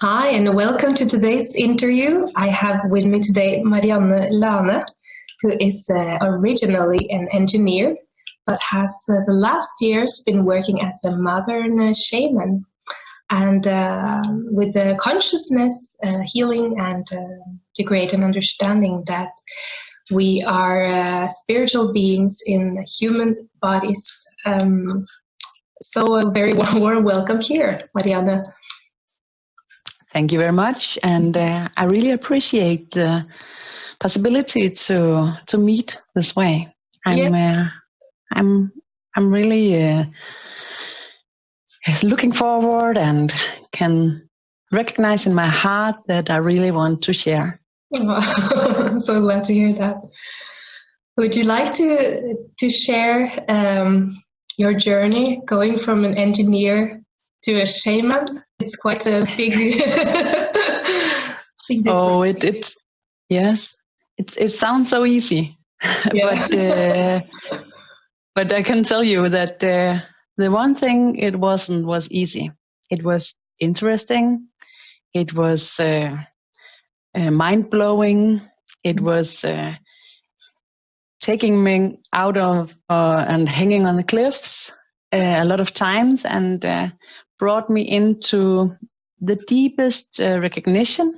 Hi, and welcome to today's interview. I have with me today Marianne Lane, who is originally an engineer, but has the last years been working as a modern shaman and with the consciousness, healing, and to create an understanding that we are spiritual beings in human bodies. So a very warm welcome here, Marianne. Thank you very much, and I really appreciate the possibility to meet this way. I'm really looking forward and can recognize in my heart that I really want to share. I'm so glad to hear that. Would you like to share your journey going from an engineer to a shaman? It's quite a big, big difference. Oh, yes, it sounds so easy, yeah. but I can tell you that the one thing it was easy. It was interesting. It was mind blowing. It was taking me out of and hanging on the cliffs a lot of times, and brought me into the deepest recognition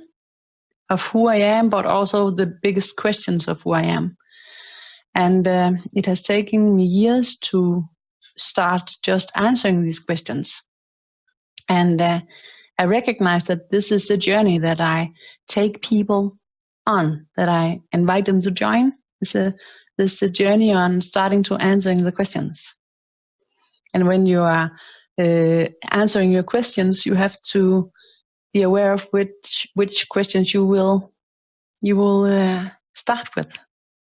of who I am, but also the biggest questions of who I am. And it has taken me years to start just answering these questions. And I recognize that this is the journey that I take people on, that I invite them to join. This is a journey on starting to answering the questions. And when you are answering your questions, you have to be aware of which questions you will start with.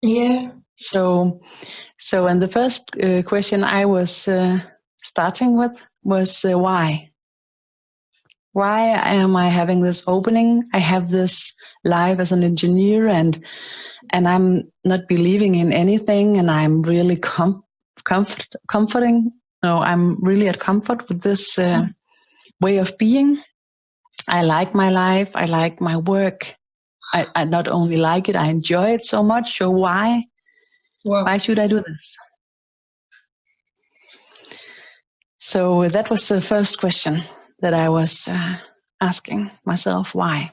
Yeah. So and the first question I was starting with was why. Why am I having this opening? I have this life as an engineer, and I'm not believing in anything, and I'm really comforting. No, I'm really at comfort with this way of being. I like my life. I like my work. I not only like it, I enjoy it so much. So why? Wow. Why should I do this? So that was the first question that I was asking myself, why?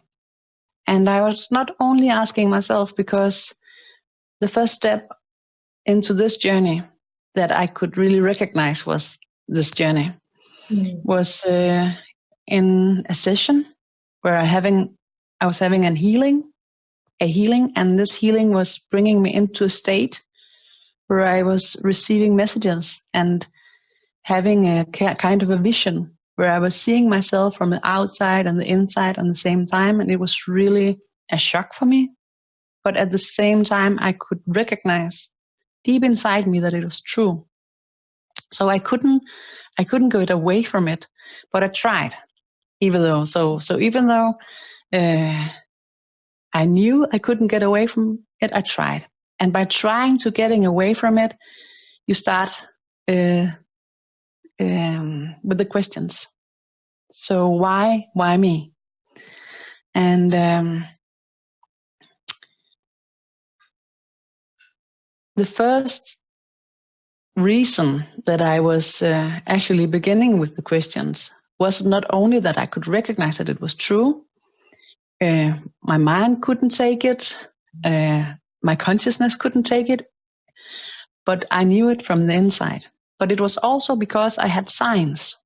And I was not only asking myself because the first step into this journey that I could really recognize was this journey was in a session where I was having a healing, and this healing was bringing me into a state where I was receiving messages and having a kind of a vision where I was seeing myself from the outside and the inside at the same time, and it was really a shock for me. But at the same time, I could recognize deep inside me that it was true. So I couldn't get away from it, but I tried. Even though I knew I couldn't get away from it, I tried. And by trying to getting away from it, you start with the questions. So why me? And the first reason that I was actually beginning with the questions was not only that I could recognize that it was true, my mind couldn't take it, my consciousness couldn't take it, but I knew it from the inside. But it was also because I had signs.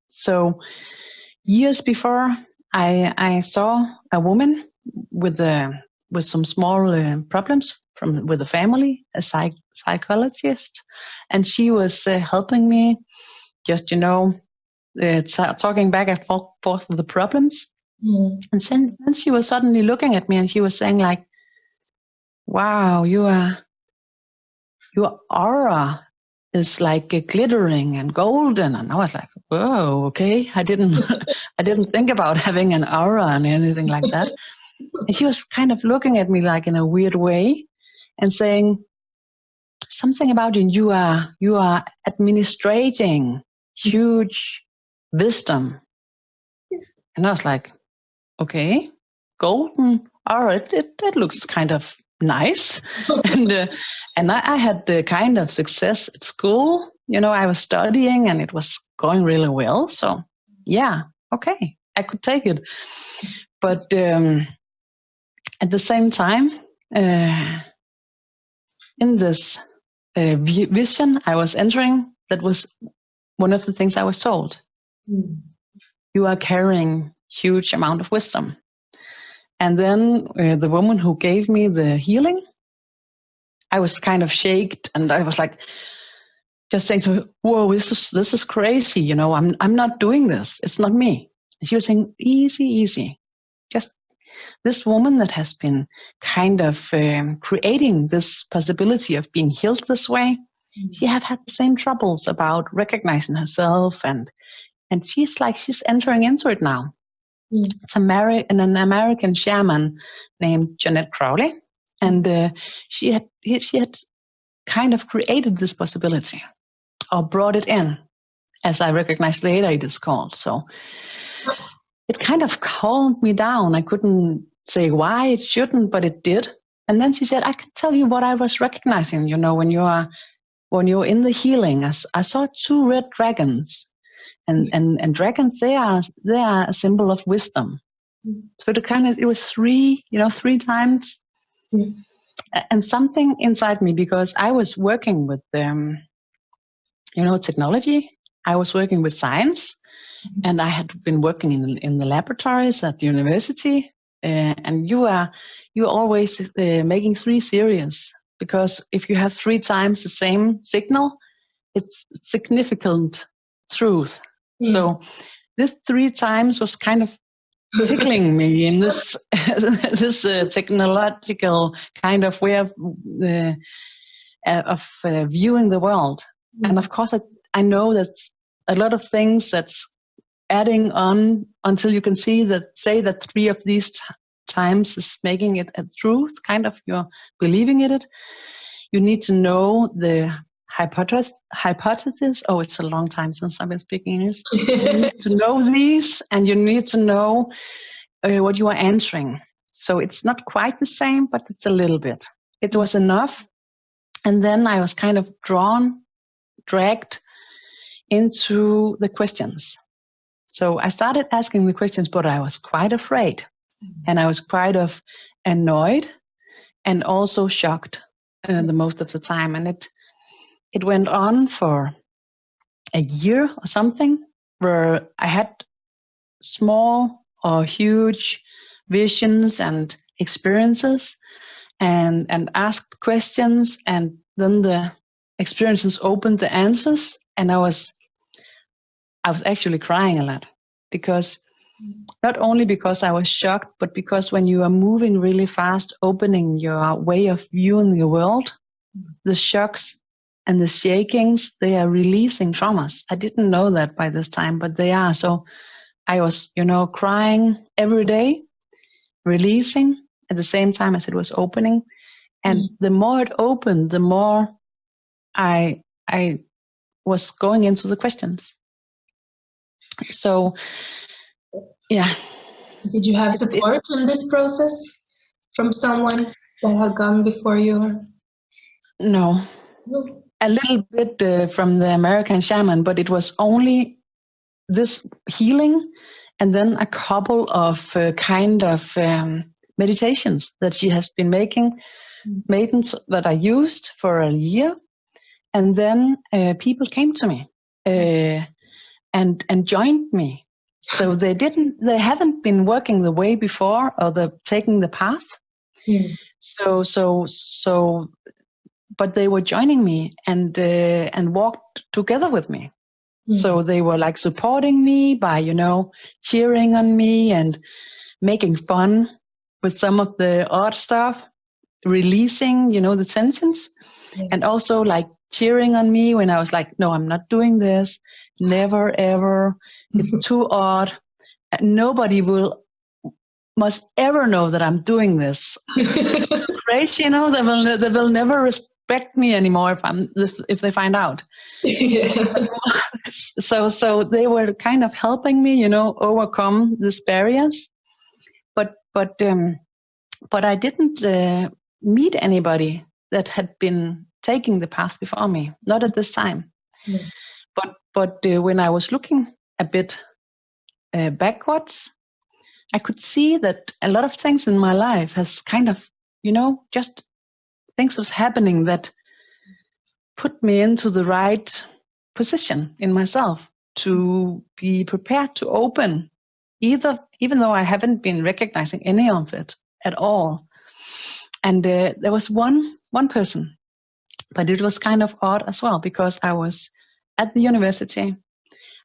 So years before, I saw a woman with some small problems with the family, a psychologist, and she was helping me, just talking back and forth with the problems. And then she was suddenly looking at me, and she was saying like, "Wow, your aura is like glittering and golden." And I was like, "Whoa, okay." I didn't think about having an aura and anything like that. And she was kind of looking at me like in a weird way and saying something about you are administrating huge wisdom. And I was like, okay, golden. All right, that looks kind of nice. And I had the kind of success at school. I was studying and it was going really well. So yeah, okay, I could take it. But at the same time, in this vision I was entering, that was one of the things I was told. You are carrying huge amount of wisdom. And then the woman who gave me the healing, I was kind of shaken, and I was like, just saying to her, "Whoa, this is crazy. I'm not doing this. It's not me." And she was saying, "Easy, easy. Just this woman that has been kind of creating this possibility of being healed this way. She have had the same troubles about recognizing herself, and she's entering into it now." It's an American shaman named Jeanette Crowley, and she had kind of created this possibility, or brought it in, as I recognized later it is called. So it kind of calmed me down. I couldn't say why it shouldn't, but it did. And then she said, "I can tell you what I was recognizing. When you're in the healing, I saw 2 red dragons, and dragons, they are a symbol of wisdom." So it was 3 times, and something inside me, because I was working with technology, I was working with science, and I had been working in the laboratories at the university, and you're always making 3 series, because if you have 3 times the same signal, it's significant truth. So this 3 times was kind of tickling me in this this technological kind of way of viewing the world. And of course, I know that a lot of things that's adding on until you can say that 3 of these times is making it a truth, kind of you're believing in it. You need to know the hypothesis. Oh, it's a long time since I've been speaking English. You need to know these, and you need to know what you are answering. So it's not quite the same, but it's a little bit. It was enough. And then I was kind of dragged into the questions. So I started asking the questions, but I was quite afraid, and I was quite annoyed, and also shocked the most of the time. And it went on for a year or something, where I had small or huge visions and experiences, and asked questions, and then the experiences opened the answers, and I was actually crying a lot, because not only because I was shocked, but because when you are moving really fast, opening your way of viewing the world, the shocks and the shakings, they are releasing traumas. I didn't know that by this time, but they are. So I was, crying every day, releasing at the same time as it was opening. And the more it opened, the more I was going into the questions. So, yeah. Did you have support in this process from someone that had gone before you? No. A little bit from the American shaman, but it was only this healing, and then a couple of meditations that she has been making, that I used for a year. And then people came to me and joined me. So they haven't been working the way before, or taking the path. So, but they were joining me and walked together with me. So they were like supporting me by, cheering on me and making fun with some of the odd stuff, releasing, the tensions, and also like cheering on me when I was like, "No, I'm not doing this. Never, ever. It's too odd. Nobody must ever know that I'm doing this. Crazy, they will never respect me anymore if they find out." So they were kind of helping me, overcome these barriers. but I didn't meet anybody that had been taking the path before me, not at this time. Mm. But when I was looking a bit backwards, I could see that a lot of things in my life has kind of, just things was happening that put me into the right position in myself to be prepared to open, even though I haven't been recognizing any of it at all. And there was one person, but it was kind of odd as well, because I was at the university.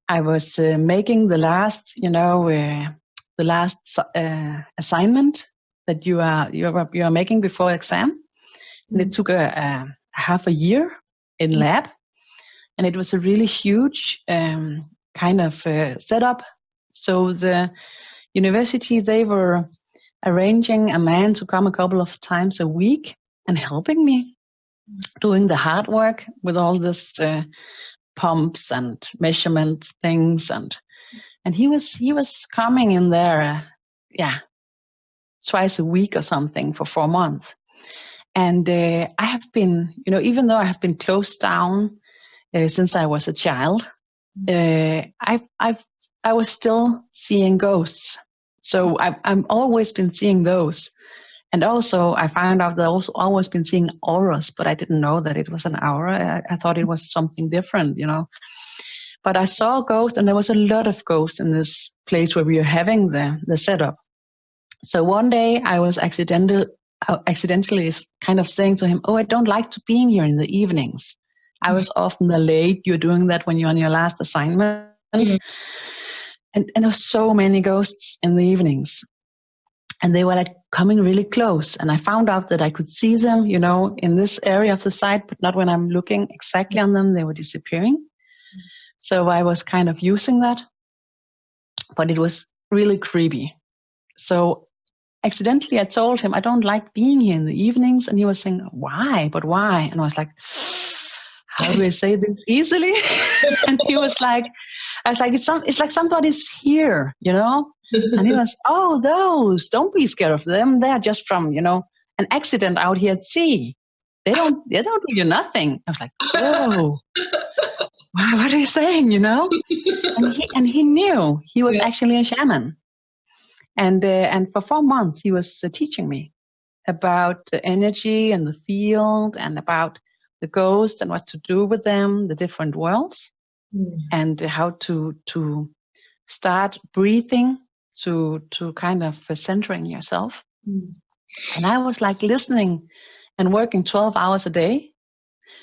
I was making the last, assignment that you are making before exam, and it took a half a year in lab, and it was a really huge kind of setup. So the university, they were arranging a man to come a couple of times a week and helping me doing the hard work with all this pumps and measurement things, and he was coming in there twice a week or something for 4 months. And I have been, even though I have been closed down since I was a child, I was still seeing ghosts. So I've always been seeing those. And also I found out that I've also always been seeing auras, but I didn't know that it was an aura. I thought it was something different, But I saw ghosts, and there was a lot of ghosts in this place where we were having the setup. So one day I was accidentally kind of saying to him, "Oh, I don't like to being here in the evenings. I was often late. You're doing that when you're on your last assignment." Mm-hmm. And there were so many ghosts in the evenings. And they were like coming really close. And I found out that I could see them, in this area of the site, but not when I'm looking exactly on them. They were disappearing. So I was kind of using that. But it was really creepy. So accidentally I told him, "I don't like being here in the evenings." And he was saying, "Why? But why?" And I was like, "How do I say this easily?" And he was like, I was like, it's like somebody's here, And he was, "Oh, those, don't be scared of them. They're just from, an accident out here at sea. They don't do you nothing." I was like, "Whoa, what are you saying?" And he knew he was actually a shaman. And for 4 months he was teaching me about the energy and the field, and about the ghosts and what to do with them, the different worlds, and how to start breathing to kind of centering yourself. And I was like listening and working 12 hours a day.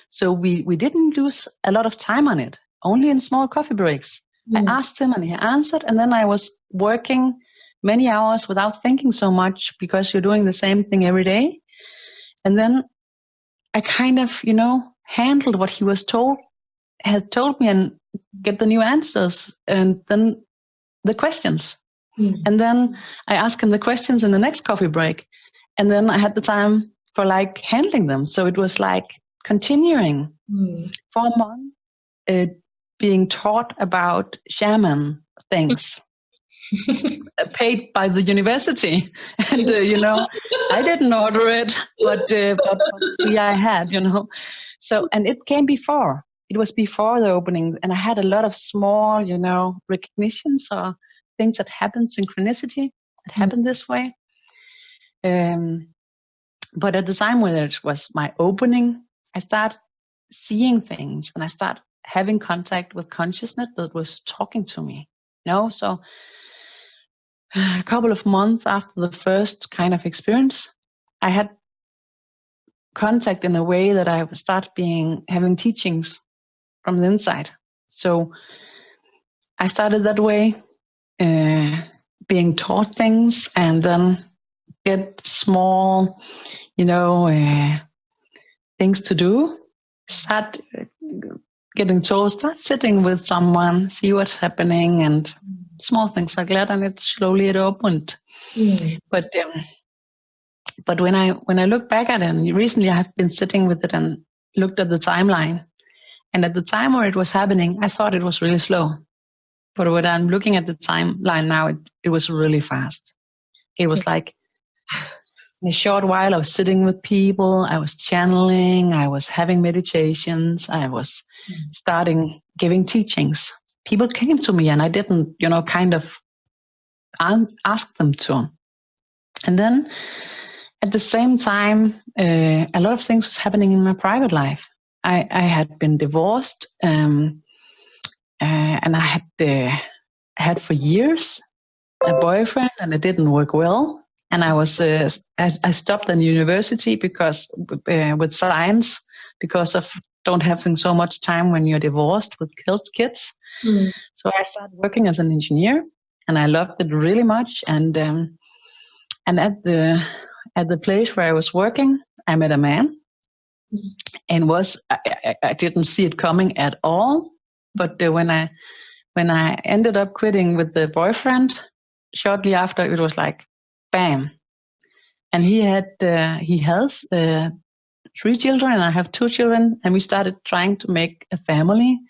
So we didn't lose a lot of time on it, only in small coffee breaks. I asked him and he answered, and then I was working many hours without thinking so much, because you're doing the same thing every day. And then I kind of, handled what he had told me, and get the new answers, and then the questions. And then I asked him the questions in the next coffee break. And then I had the time for like handling them. So it was like continuing 4 months being taught about shaman things. Paid by the university, and I didn't order it, but I had, So, and it came before. It was before the opening, and I had a lot of small, recognitions or things that happened, synchronicity that happened this way. But at the time when it was my opening, I started seeing things, and I started having contact with consciousness that was talking to me. So a couple of months after the first kind of experience, I had contact in a way that I started having teachings from the inside. So I started that way, being taught things, and then get small, things to do. Start getting told, start sitting with someone, see what's happening, and small things like that, and it opened. But when I look back at it, and recently I have been sitting with it and looked at the timeline, and at the time where it was happening, I thought it was really slow. But when I'm looking at the timeline now, it was really fast. It was like in a short while, I was sitting with people, I was channeling, I was having meditations, I was starting giving teachings. People came to me and I didn't, kind of ask them to. And then at the same time, a lot of things was happening in my private life. I had been divorced, and I had for years a boyfriend, and it didn't work well. And I stopped in university because with science, because of don't having so much time when you're divorced with kids. So I started working as an engineer, and I loved it really much. And at the place where I was working, I met a man, and I didn't see it coming at all. But when I ended up quitting with the boyfriend, shortly after, it was like, bam. And he has 3 children, and I have 2 children, and we started trying to make a family,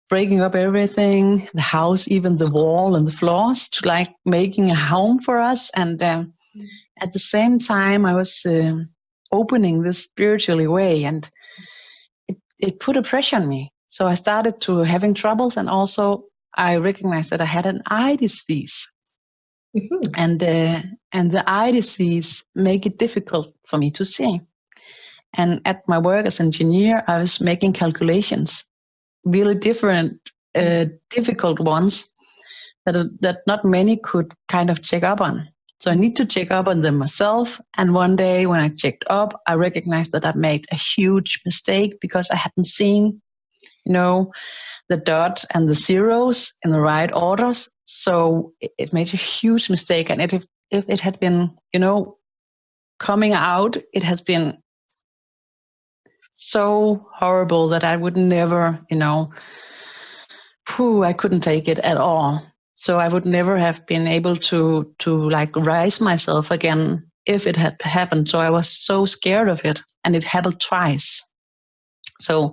breaking up everything, the house, even the wall and the floors, to like making a home for us. And at the same time, I was opening this spiritually way, and it put a pressure on me. So I started to having troubles, and also I recognized that I had an eye disease. And the eye disease make it difficult for me to see. And at my work as engineer, I was making calculations, really different, difficult ones that not many could kind of check up on. So I need to check up on them myself. And one day when I checked up, I recognized that I made a huge mistake because I hadn't seen, the dots and the zeros in the right orders. So it made a huge mistake. And if it had been, coming out, it has been so horrible that I would never, I couldn't take it at all. So I would never have been able to like rise myself again if it had happened. So I was so scared of it, and it happened twice. So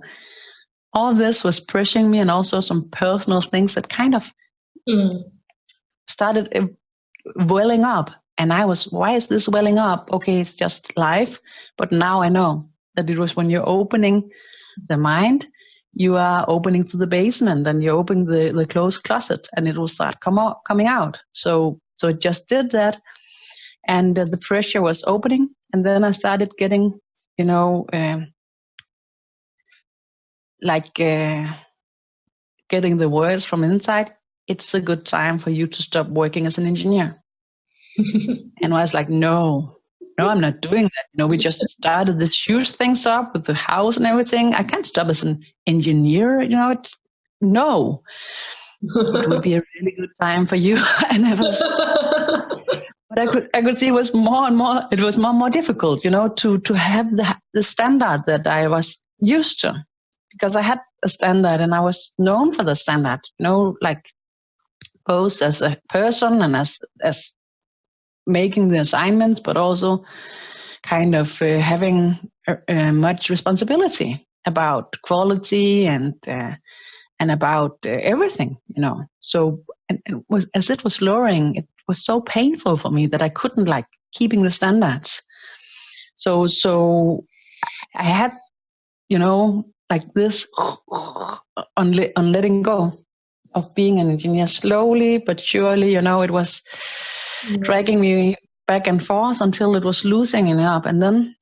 all this was pushing me, and also some personal things that kind of started welling up. And I was, why is this welling up? Okay, it's just life. But now I know that it was when you're opening the mind, you are opening to the basement, and you're opening the closed closet, and it will start coming out. So it just did that. And the pressure was opening. And then I started getting, getting the words from inside. It's a good time for you to stop working as an engineer. And I was like, no, I'm not doing that. We just started this huge things up with the house and everything. I can't stop as an engineer. No. It would be a really good time for you. And I was, but I could see it was more and more. It was more and more difficult, to have the standard that I was used to, because I had a standard and I was known for the standard. Like both as a person and as making the assignments, but also kind of having much responsibility about quality and about everything, So as it was lowering, it was so painful for me that I couldn't like keeping the standards. So I had, like this on letting go of being an engineer, slowly but surely. It was dragging me back and forth until it was loosening up. And then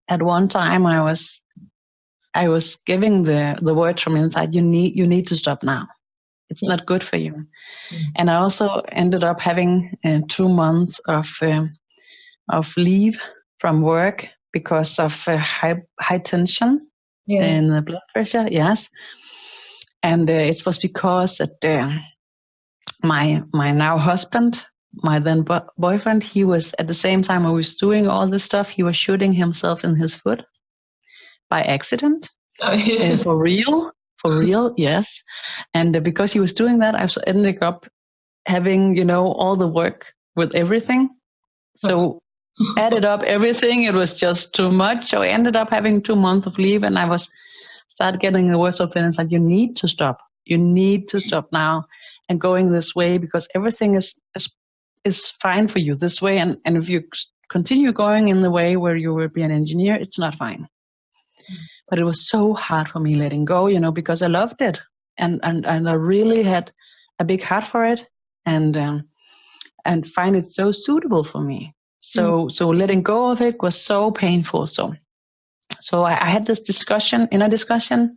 at one time I was giving the word from inside, you need to stop now. It's not good for you. And I also ended up having 2 months of leave from work because of high tension and the blood pressure. Yes. And it was because that my now husband, my then boyfriend, he was at the same time I was doing all this stuff, he was shooting himself in his foot by accident. For real, yes. And because he was doing that, I was ending up having, all the work with everything. So added up everything, it was just too much. So I ended up having 2 months of leave, and I started getting the words of feelings like, you need to stop now and going this way, because everything is is fine for you this way, and if you continue going in the way where you will be an engineer, it's not fine. But it was so hard for me letting go, because I loved it, and I really had a big heart for it, and find it so suitable for me. So letting go of it was so painful. So I had this inner discussion,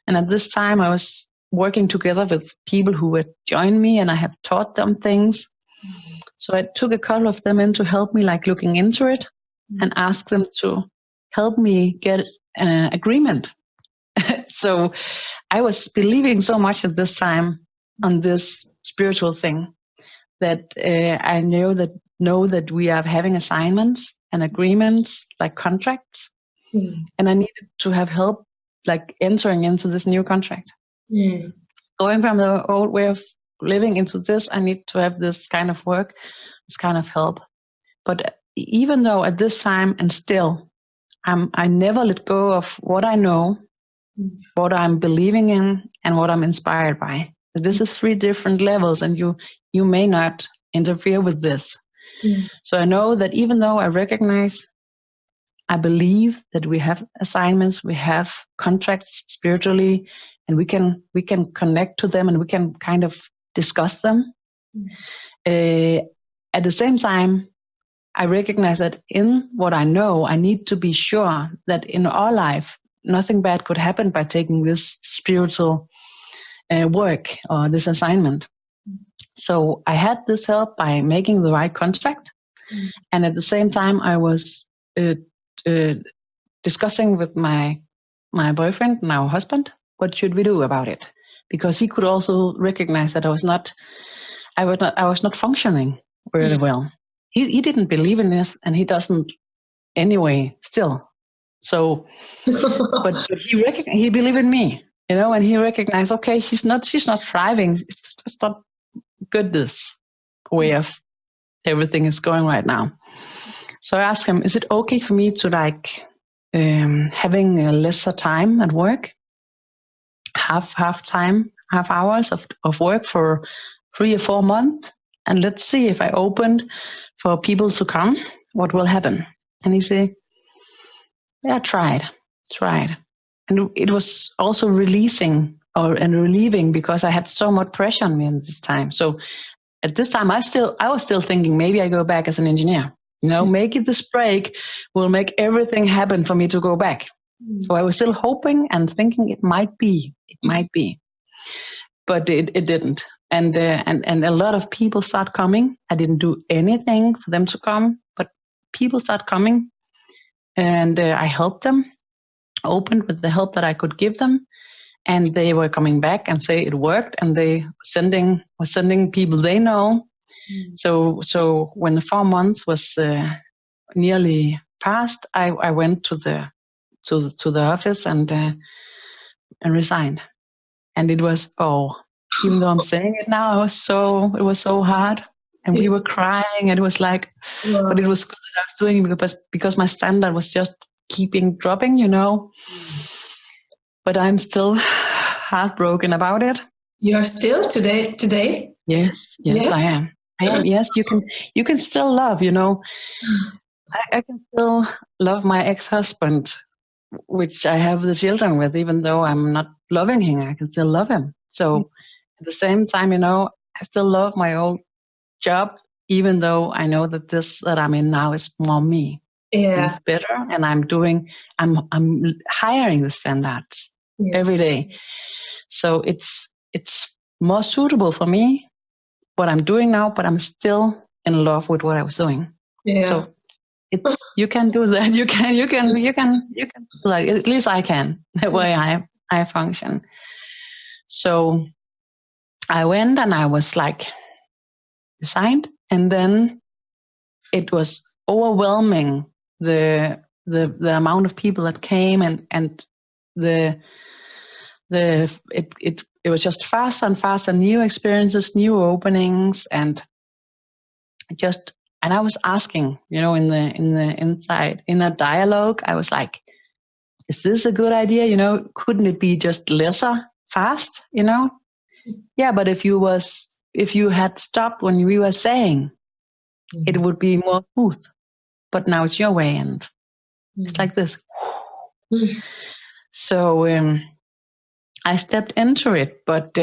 and at this time I was working together with people who would join me, and I have taught them things. So I took a couple of them in to help me, like looking into it, and asked them to help me get an agreement. So I was believing so much at this time on this spiritual thing that I know that we are having assignments and agreements, like contracts, and I needed to have help, like entering into this new contract. Going from the old way of living into this, I need to have this kind of work, this kind of help. But even though at this time, and still, I never let go of what I know, what I'm believing in, and what I'm inspired by. This is 3 different levels, and you may not interfere with this. So I know that even though I believe that we have assignments, we have contracts spiritually, and we can connect to them, and we can kind of discuss them. At the same time, I recognize that in what I know, I need to be sure that in our life, nothing bad could happen by taking this spiritual work or this assignment. So I had this help by making the right contract. And at the same time, I was discussing with my boyfriend, now husband, what should we do about it? Because he could also recognize that I was not functioning really well. He didn't believe in this, and he doesn't anyway still. So, but he believed in me, and he recognized, okay, she's not thriving. It's just not good, this way of everything is going right now. So I asked him, is it okay for me to having a lesser time at work, half hours of work for 3 or 4 months, and let's see if I opened for people to come, what will happen? And he said, yeah, try it. And it was also relieving because I had so much pressure on me at this time. So at this time, I was still thinking maybe I go back as an engineer. Make it this break will make everything happen for me to go back. So I was still hoping and thinking it might be, but it didn't. And a lot of people start coming. I didn't do anything for them to come, but people start coming, and I helped them, opened with the help that I could give them, and they were coming back and say it worked, and they were sending people they know. So when the 4 months was nearly passed, I went to the office and resigned. And it was, even though I'm saying it now, it was so hard, and we were crying. And it was like, but it was good that I was doing it because my standard was just keeping dropping, But I'm still heartbroken about it. You're still today? Yes, yeah. I am. Yes, you can still love, I can still love my ex-husband, which I have the children with, even though I'm not loving him, I can still love him. So at the same time, I still love my old job, even though I know that this that I'm in now is more me. Yeah. It's better, and I'm hiring the standards every day. So it's more suitable for me, what I'm doing now, but I'm still in love with what I was doing. Yeah. So you can do that. You can like, at least I can, the way I function. So I went and I was like resigned, and then it was overwhelming, the amount of people that came, and it was just faster and faster, new experiences, new openings, and I was asking, in the dialogue, I was like, is this a good idea? Couldn't it be just lesser fast? Yeah, but if you had stopped when we were saying, it would be more smooth. But now it's your way, and it's like this. So I stepped into it, but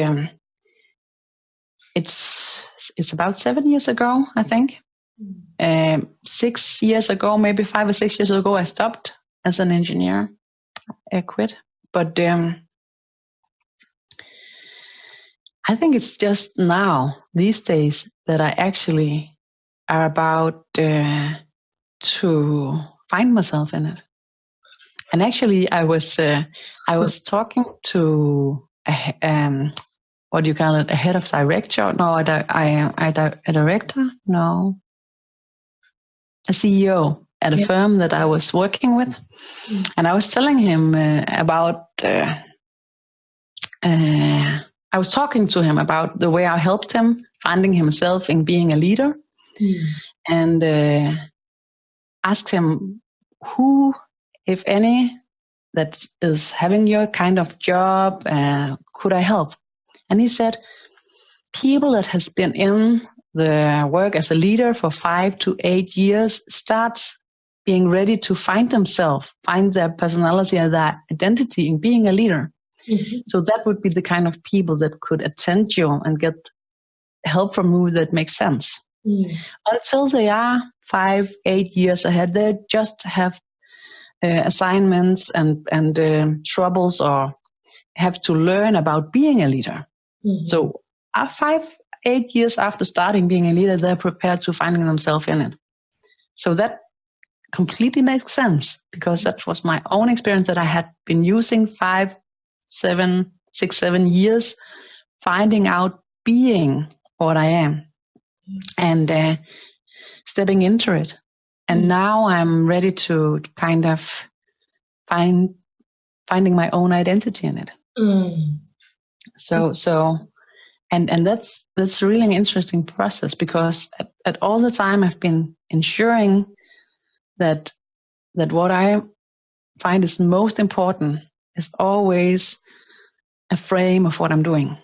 it's about 7 years ago, I think. 6 years ago, maybe 5 or 6 years ago, I stopped as an engineer. I quit. But I think it's just now, these days, that I actually are about to find myself in it. And actually, I was talking to what do you call it? A head of director? No, a director? No, a CEO at a firm that I was working with, and I was telling him about. I was talking to him about the way I helped him finding himself in being a leader, and asked him who, if any, that is having your kind of job, could I help? And he said, people that has been in the work as a leader for 5 to 8 years starts being ready to find themselves, find their personality and their identity in being a leader. So that would be the kind of people that could attend you and get help from you that makes sense. Until they are 5, 8 years ahead, they just have assignments and troubles, or have to learn about being a leader. So 5, 8 years after starting being a leader, they're prepared to finding themselves in it. So that completely makes sense, because that was my own experience that I had been using 5, 7, 6, 7 years, finding out being what I am and stepping into it. And now I'm ready to kind of finding my own identity in it. So and that's really an interesting process, because at all the time I've been ensuring that what I find is most important is always a frame of what I'm doing.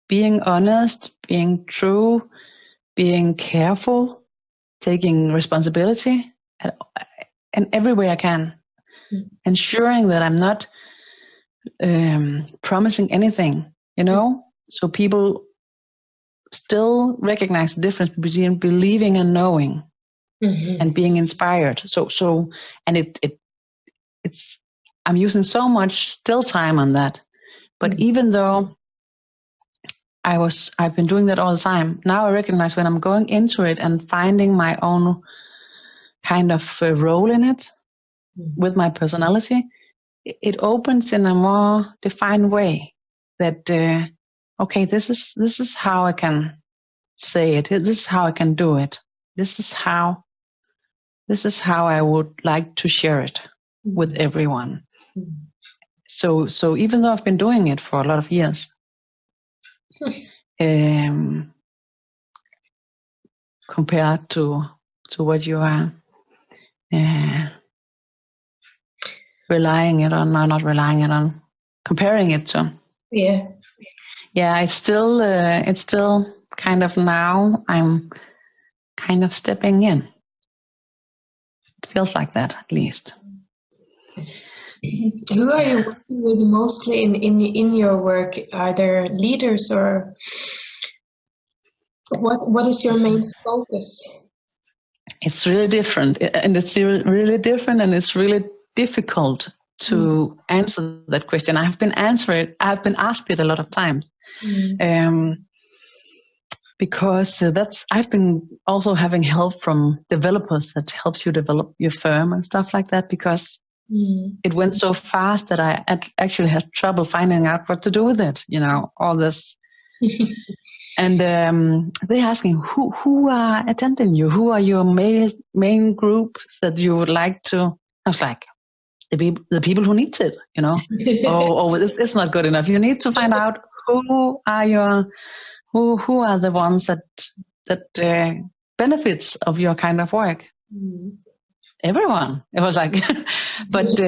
Being honest, being true, being careful, taking responsibility in every way I can, ensuring that I'm not promising anything, so people still recognize the difference between believing and knowing, and being inspired. So and it's I'm using so much still time on that. But even though I've been doing that all the time, now I recognize when I'm going into it and finding my own kind of role in it with my personality, it opens in a more defined way that okay, this is how I can say it, this is how I can do it, this is how I would like to share it with everyone. So even though I've been doing it for a lot of years, compared to what you are relying it on, or not relying it on, comparing it to. It's still kind of, now I'm kind of stepping in. It feels like that, at least. Who are you working with mostly in your work? Are there leaders, or what is your main focus? It's really different, and it's really different, and it's really difficult to answer that question. I've been asked it a lot of times, because I've been also having help from developers that helps you develop your firm and stuff like that, because it went so fast that I actually had trouble finding out what to do with it, all this. And they're asking who are attending you, who are your main groups that you would like to. I was like, the people who needs it, it's not good enough. You need to find out who are the ones that benefits of your kind of work. Everyone. It was like, but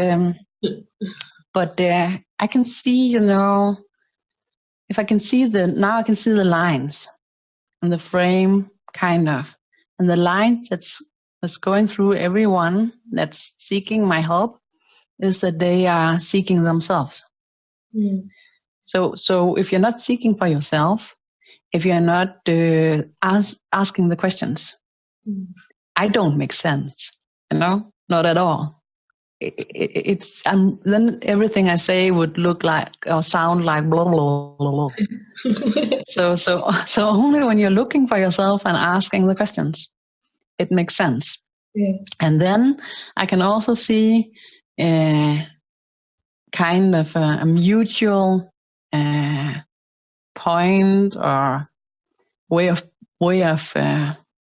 I can see, if I can see I can see the lines and the frame, kind of, And the line that's going through everyone that's seeking my help is that they are seeking themselves. So if you're not seeking for yourself, if you're not asking the questions, I don't make sense, not at all. It's then everything I say would look like or sound like blah blah blah blah. So only when you're looking for yourself and asking the questions, it makes sense. Yeah. And then I can also see kind of a mutual point or way of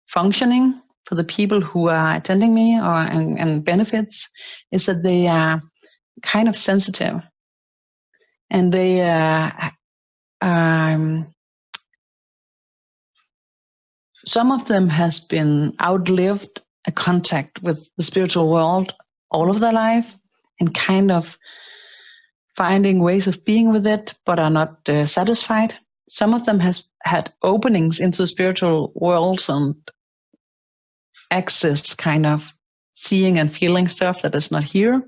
functioning for the people who are attending me and benefits is that they are kind of sensitive, and they some of them has been outlived a contact with the spiritual world all of their life and kind of finding ways of being with it, but are not satisfied. Some of them has had openings into spiritual worlds and access kind of seeing and feeling stuff that is not here,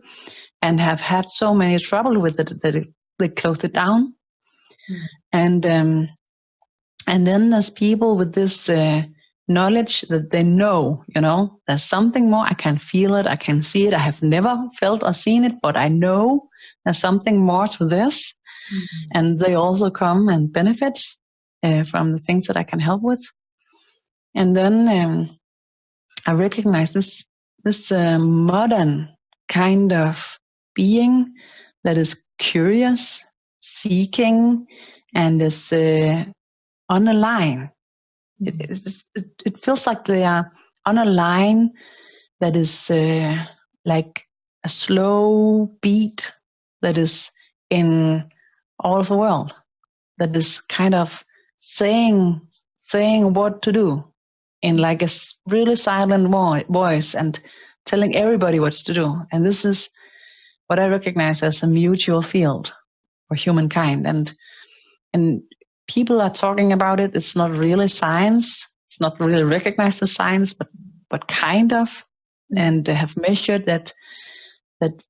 and have had so many trouble with it that they closed it down. And then there's people with this knowledge that they know, there's something more. I can feel it. I can see it. I have never felt or seen it, but I know there's something more to this. And they also come and benefit from the things that I can help with. And then I recognize this modern kind of being that is curious, seeking, and is on a line. It feels like they are on a line that is like a slow beat that is in all of the world, that is kind of saying what to do in like a really silent voice and telling everybody what to do. And this is what I recognize as a mutual field for humankind. And people are talking about it. It's not really science. It's not really recognized as science, but kind of. And they have measured that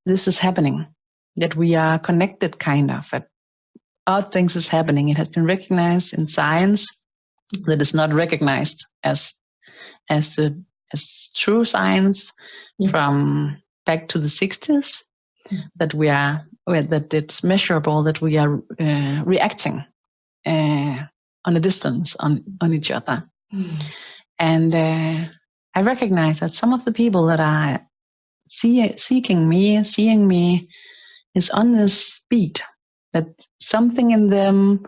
this is happening, that we are connected kind of, that odd things is happening. It has been recognized in science that is not recognized as true science from back to the 60s, that it's measurable, that we are reacting on a distance on each other. And I recognize that some of the people that are seeking me, seeing me, is on this speed, that something in them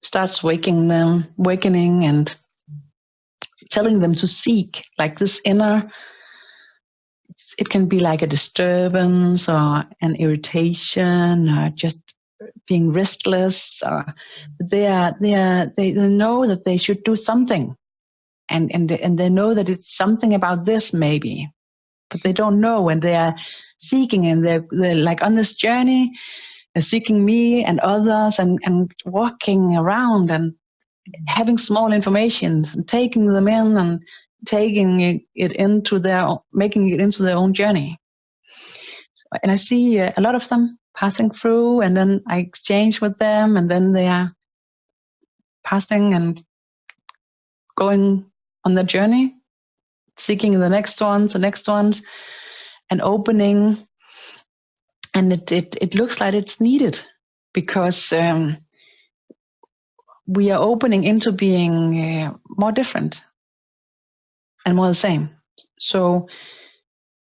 starts awakening and telling them to seek, like this inner, it can be like a disturbance or an irritation or just being restless, or they know that they should do something, and they know that it's something about this maybe, but they don't know when they are seeking, and they're like on this journey, seeking me and others, and walking around and having small information, and taking them in and taking it into making it into their own journey. And I see a lot of them passing through, and then I exchange with them, and then they are passing and going on their journey, seeking the next ones, and opening. And it looks like it's needed, because we are opening into being more different and more the same. So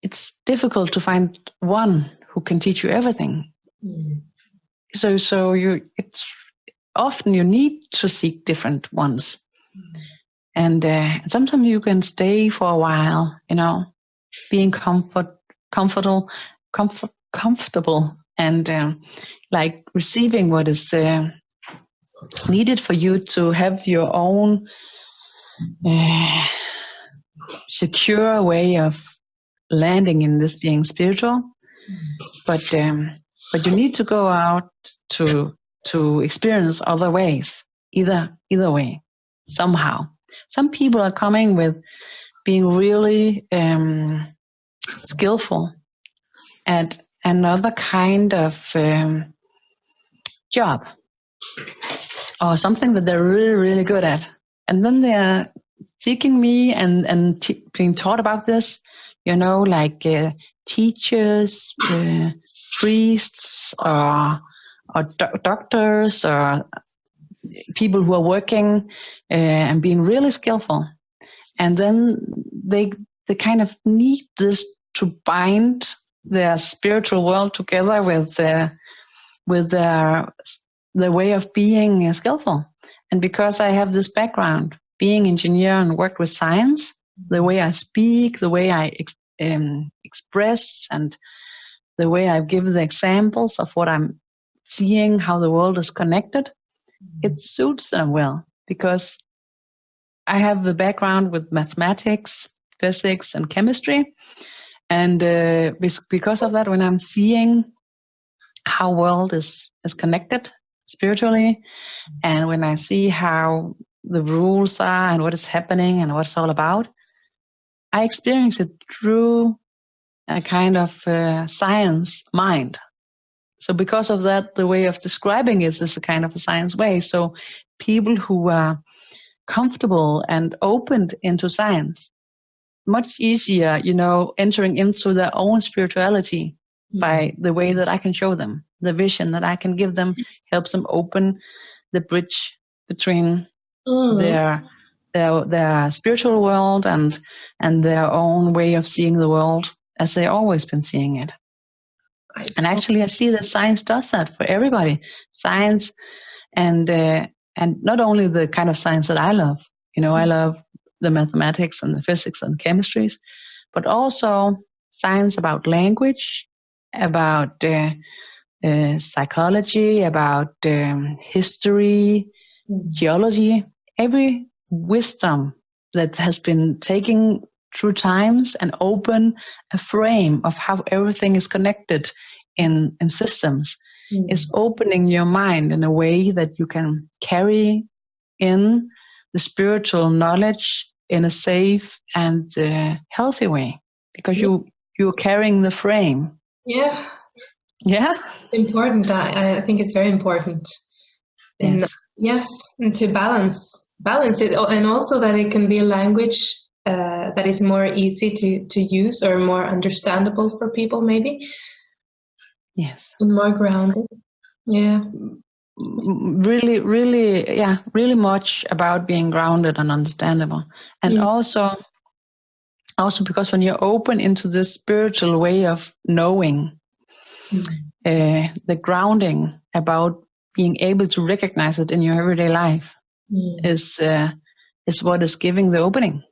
it's difficult to find one who can teach you everything. So it's often you need to seek different ones, and sometimes you can stay for a while, being comfortable, and like receiving what is needed for you to have your own secure way of landing in this being spiritual. But you need to go out to experience other ways, either way, somehow. Some people are coming with being really skillful at another kind of job or something that they're really, really good at. And then they're seeking me and being taught about this, like teachers, priests, or doctors, or people who are working and being really skillful. And then they kind of need this to bind their spiritual world together with their way of being skillful. And because I have this background, being engineer and worked with science, the way I speak, the way I express, and the way I give the examples of what I'm seeing, how the world is connected, it suits them well, because I have the background with mathematics, physics, and chemistry. And because of that, when I'm seeing how world is connected spiritually, and when I see how the rules are and what is happening and what it's all about, I experience it through a kind of science mind. So because of that, the way of describing it is a kind of a science way. So people who are comfortable and opened into science, much easier, entering into their own spirituality by the way that I can show them, the vision that I can give them, helps them open the bridge between their spiritual world and their own way of seeing the world as they always been seeing it. And actually, I see that science does that for everybody. Science, and not only the kind of science that I love. I love the mathematics and the physics and chemistries, but also science about language, about psychology, about history, geology, every wisdom that has been taken through times and open a frame of how everything is connected in systems is opening your mind in a way that you can carry in the spiritual knowledge in a safe and healthy way, because you're carrying the frame. Yeah. Important. I think it's very important. Yes, and to balance it, and also that it can be a language that is more easy to use or more understandable for people, maybe. Yes. And more grounded. Yeah. Really, really, really much about being grounded and understandable. And also because when you're open into this spiritual way of knowing, the grounding about being able to recognize it in your everyday life is what is giving the opening,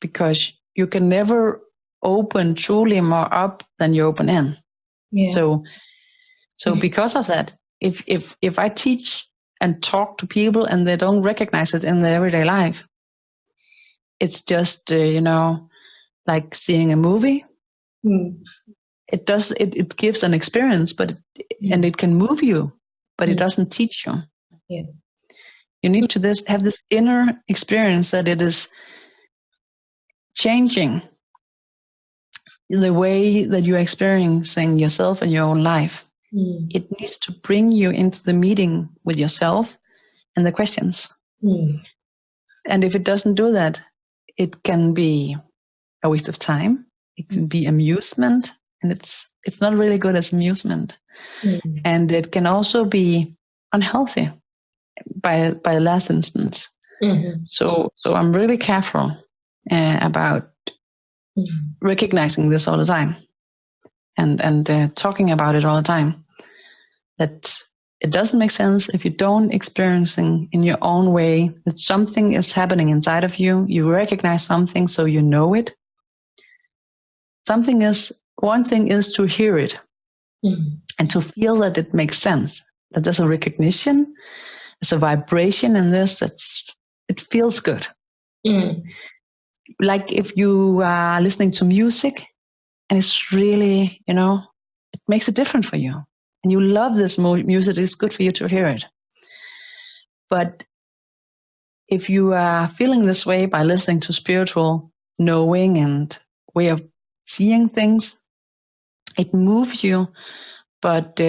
because you can never open truly more up than you open in. Yeah. So because of that, if I teach and talk to people and they don't recognize it in their everyday life, it's just like seeing a movie. It gives an experience, but and it can move you, but it doesn't teach you. Yeah. You need to have this inner experience that it is changing the way that you're experiencing yourself and your own life. It needs to bring you into the meeting with yourself and the questions. And if it doesn't do that, it can be a waste of time. It can be amusement, and it's not really good as amusement. And it can also be unhealthy by last instance. So I'm really careful about recognizing this all the time and talking about it all the time, that it doesn't make sense if you don't experiencing in your own way that something is happening inside of you. You recognize something, so you know it. One thing is to hear it and to feel that it makes sense, that there's a recognition, there's a vibration in this, it feels good. Like if you are listening to music and it's really, it makes it different for you. And you love this music, it's good for you to hear it. But if you are feeling this way by listening to spiritual knowing and way of seeing things. It moves you, but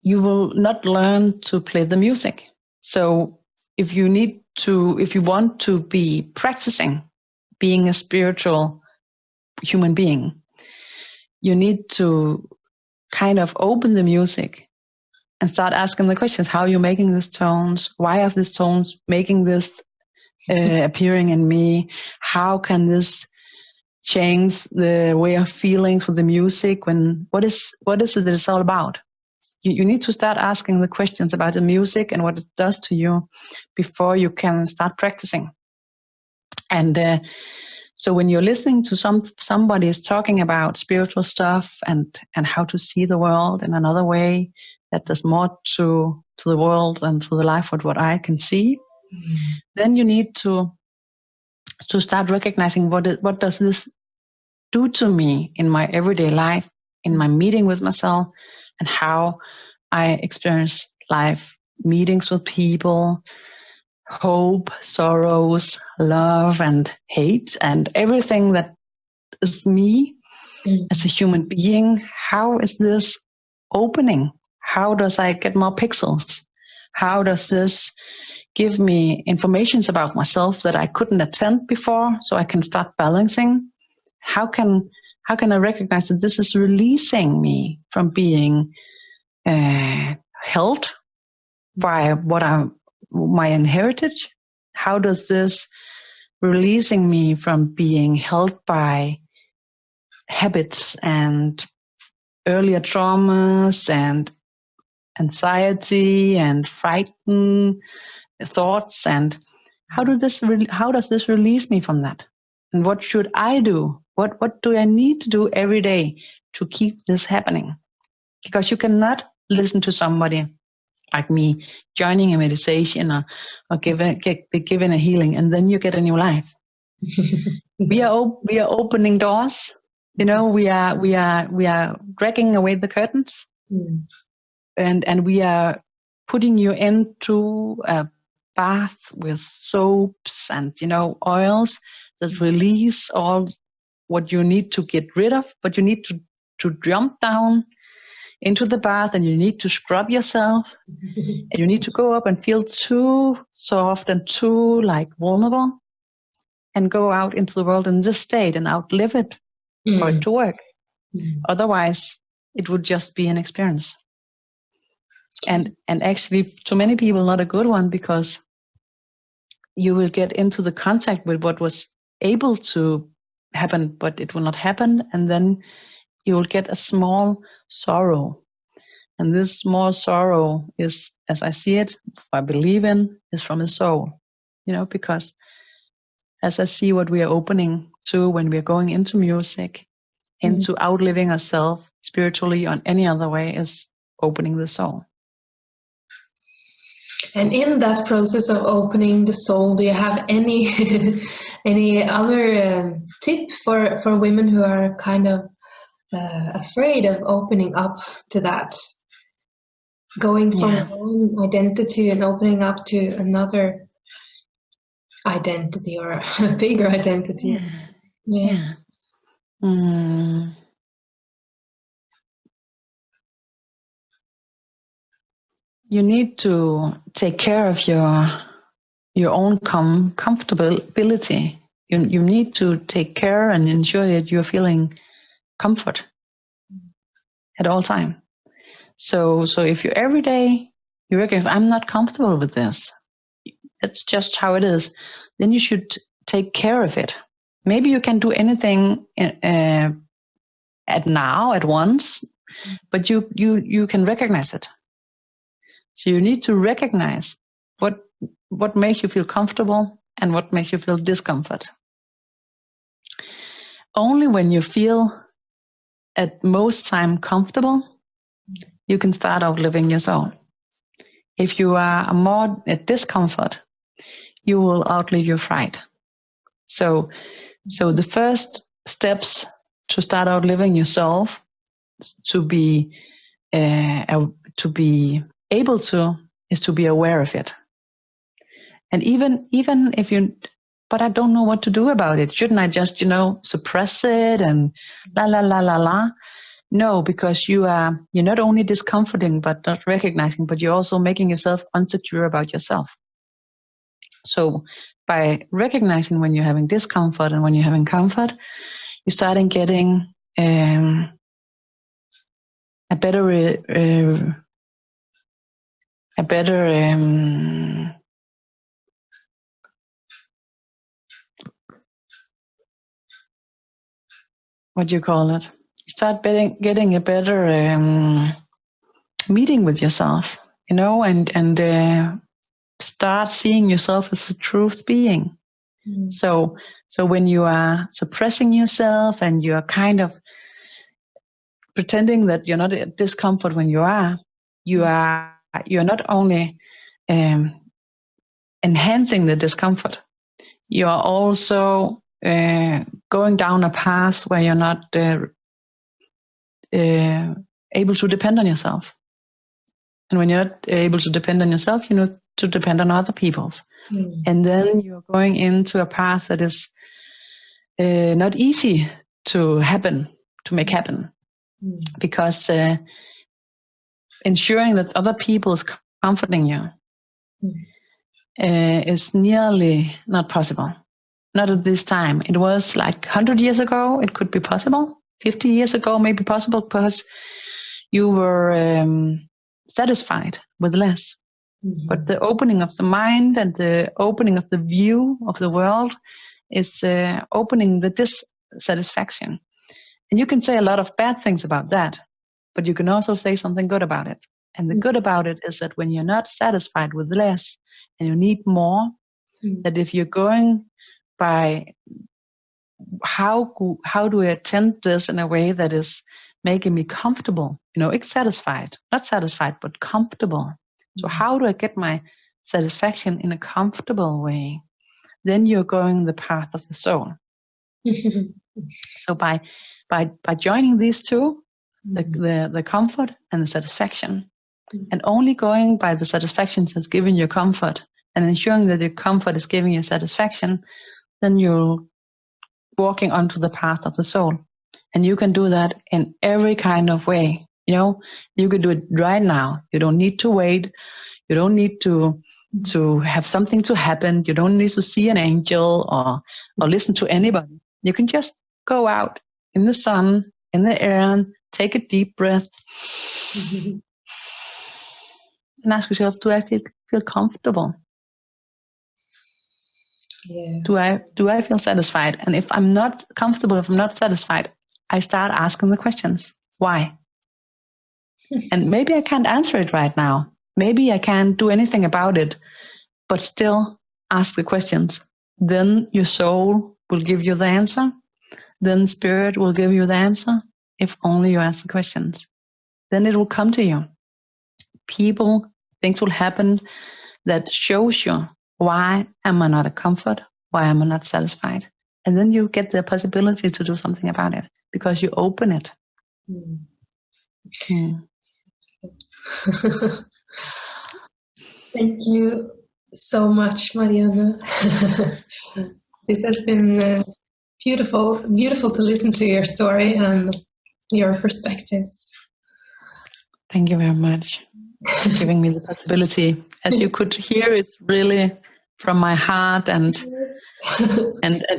you will not learn to play the music. So if you want to be practicing being a spiritual human being, you need to kind of open the music and start asking the questions. How are you making these tones? Why are these tones making this appearing in me? How can this change the way of feelings with the music? What is it that it's all about? You need to start asking the questions about the music and what it does to you before you can start practicing. And so when you're listening to somebody is talking about spiritual stuff and how to see the world in another way that does more to the world and to the life of what I can see, then you need to start recognizing what does this do to me in my everyday life, in my meeting with myself, and how I experience life, meetings with people, hope, sorrows, love, and hate, and everything that is me as a human being. How is this opening? How does I get more pixels? How does this give me informations about myself that I couldn't attend before, so I can start balancing? How can I recognize that this is releasing me from being held by my inheritage? How does this releasing me from being held by habits and earlier traumas and anxiety and frightened thoughts, and how does this release me from that? And what should I do? What do I need to do every day to keep this happening? Because you cannot listen to somebody like me joining a meditation or be given a healing and then you get a new life. we are opening doors. We are dragging away the curtains, and we are putting you into a bath with soaps and oils that release all what you need to get rid of, but you need to jump down into the bath and you need to scrub yourself and you need to go up and feel too soft and too vulnerable and go out into the world in this state and outlive it for it to work. Otherwise it would just be an experience, and actually to many people not a good one, because you will get into the contact with what was able to happen, but it will not happen. And then you will get a small sorrow. And this small sorrow is, as I see it, I believe in, is from the soul. Because as I see what we are opening to when we are going into music, into outliving ourselves spiritually or any other way, is opening the soul. And in that process of opening the soul, do you have any other tip for women who are kind of afraid of opening up to that, going from one identity and opening up to another identity or a bigger identity? You need to take care of your own comfortability. You need to take care and ensure that you're feeling comfort at all time. So if you every day you recognize I'm not comfortable with this, it's just how it is, then you should take care of it. Maybe you can do anything at once, but you can recognize it. So you need to recognize what makes you feel comfortable and what makes you feel discomfort. Only when you feel at most time comfortable, you can start outliving your soul. If you are more at discomfort, you will outlive your fright. So the first steps to start outliving yourself, to be able to, is to be aware of it. And even if you but I don't know what to do about it. Shouldn't I just, suppress it and la, la, la, la, la? No, because you're not only discomforting, but not recognizing, but you're also making yourself insecure about yourself. So by recognizing when you're having discomfort and when you're having comfort, you're starting getting a better what do you call it? You start getting a better meeting with yourself, and start seeing yourself as a truth being. Mm. So when you are suppressing yourself and you are kind of pretending that you're not at discomfort when you're not only enhancing the discomfort, you are also going down a path where you're not able to depend on yourself. And when you're not able to depend on yourself, you need to depend on other people's. Mm. And then you're going into a path that is not easy to make happen. Mm. Because ensuring that other people is comforting you is nearly not possible. Not at this time. It was like 100 years ago, it could be possible. 50 years ago, maybe possible, because you were satisfied with less. Mm-hmm. But the opening of the mind and the opening of the view of the world is opening the dissatisfaction. And you can say a lot of bad things about that, but you can also say something good about it. And the good about it is that when you're not satisfied with less and you need more, that if you're going by how do I attend this in a way that is making me comfortable, it's satisfied, not satisfied, but comfortable. So how do I get my satisfaction in a comfortable way? Then you're going the path of the soul. So by joining these two, the comfort and the satisfaction, and only going by the satisfaction that's giving you comfort and ensuring that your comfort is giving you satisfaction, then you're walking onto the path of the soul. And you can do that in every kind of way. You can do it right now. You don't need to wait. You don't need to have something to happen. You don't need to see an angel or listen to anybody. You can just go out in the sun, in the air, take a deep breath, and ask yourself, do I feel comfortable? Yeah. Do I feel satisfied? And if I'm not comfortable, if I'm not satisfied, I start asking the questions. Why? And maybe I can't answer it right now. Maybe I can't do anything about it, but still ask the questions. Then your soul will give you the answer. Then spirit will give you the answer. If only you ask the questions, then it will come to you. Things will happen that shows you, why am I not a comfort? Why am I not satisfied? And then you get the possibility to do something about it because you open it. Thank you so much, Marianne. This has been beautiful to listen to your story and your perspectives. Thank you very much for giving me the possibility. As you could hear, it's really from my heart, and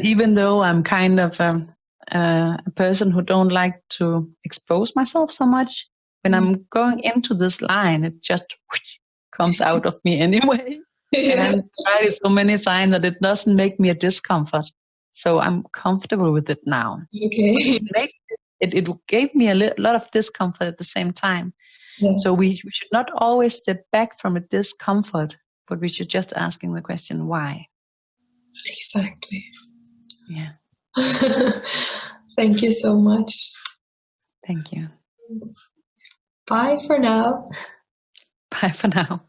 even though I'm kind of a person who don't like to expose myself so much, when I'm going into this line, it just comes out of me anyway. And I'm tried so many times that it doesn't make me a discomfort. So I'm comfortable with it now. Okay. It gave me a lot of discomfort at the same time. Yeah. So we should not always step back from a discomfort, but we should just asking the question, why? Exactly. Yeah. Thank you so much. Thank you. Bye for now. Bye for now.